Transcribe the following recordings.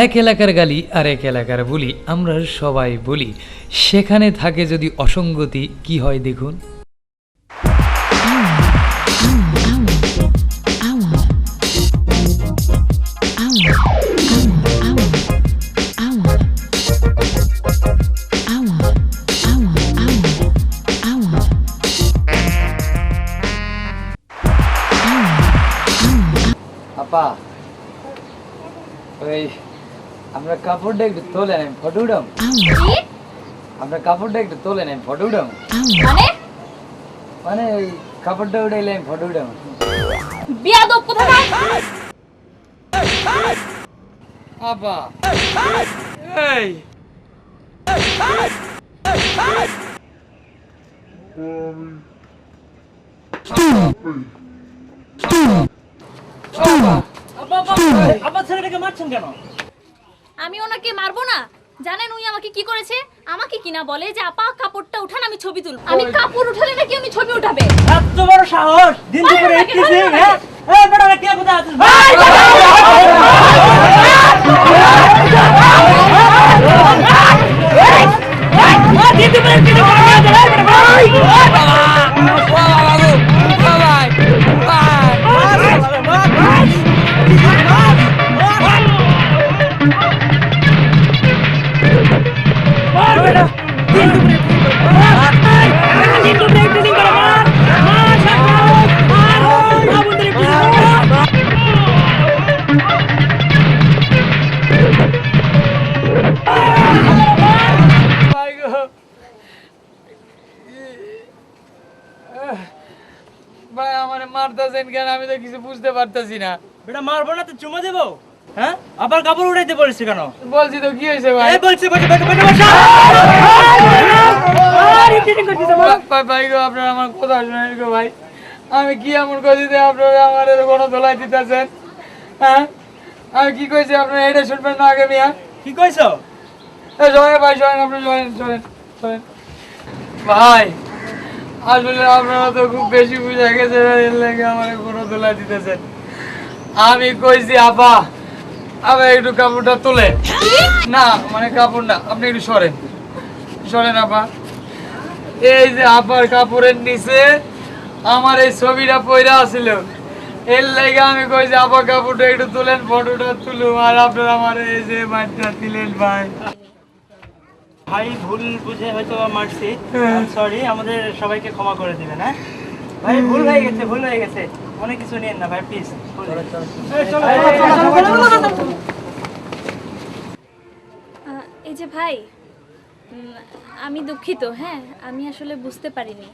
এক এলাকার গালি আর এক এলাকার বুলি আমরা সবাই বলি, সেখানে থাকে যদি অসঙ্গতি কি হয় দেখুন। আপা ওই আমরা কাপড়টা একটু তোলে নেন, ফটো উঠাম। আমরা কাপড়টা একটু তোলে নেন, ফটো উঠাম। মানে ওই কাপড়টা উঠাইলে ফটো উঠাম। বিয়াদব কোথাকার! আপা এই আমি ওনাকে মারবো না। জানেন উনি আমাকে কি করেছে? আমাকে কিনা বলে যে আপা কাপড়টা উঠান, আমি ছবি তুলব। আমি কাপড় উঠালে নাকি উনি ছবি উঠাবে? এত বড় সাহস! দিন দুপুরে এসেছিস, হ্যাঁ? এই বেটা কে কোথায় আছিস? দিন দুপুরে কিছু ভাই আমার মারতেছেন কেন? আমি তো কিছু বুঝতে পারতেছি না। বেটা মারবো না তো চুমা দেবো? হ্যাঁ, আবার কাপড় উঠাইতে বলিস কেন? বলছি তো কি হয়েছে ভাই? এই বলছি বেটা বেটা বেটা বসা। আরে কি করছিস আমার? ভাই গো আপনারা আমার কথা শুনেন গো ভাই। আমি কি এমন করেছি যে আপনারা আমার কোনো ধোলাই দিতেছেন? হ্যাঁ আমি কি কইছি আপনারা এটা শুনবেন না আগে মিয়া? কি কইছো? এই জয় ভাই জয়, আপনি জয়েন ভাই। আসলে আপনারা তো খুব বেশি বুঝে গেছে, এর লাগে আমার কোনো ধোলাই দিতেছেন। আমি কইছি আপা আবার একটু কাপড়টা তোলে না, মানে কাপড় না, আপনি একটু সরেন আপা। এই যে আপার কাপড়ের নিচে আমার এই ছবিটা পইরা আছিল, এর লাগে আমি কইছি আপা কাপড়টা একটু তুলেন, ফটোটা তুলুম। আর আপনারা আমার এই যে মাইরটা দিলেন ভাই। ভাই ভুল বুঝে হয়তো মারছি, সরি, আমাদের সবাইকে ক্ষমা করে দিবেন। হ্যাঁ ভাই, ভুল হয়ে গেছে, অনেক কিছু নিয়েন না ভাই, প্লিজ। এই যে ভাই, আমি দুঃখিত। হ্যাঁ, আমি আসলে বুঝতে পারিনি।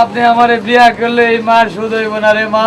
আপনি আমারে বিয়া করলে এই মার শুধু হইব না রে মা।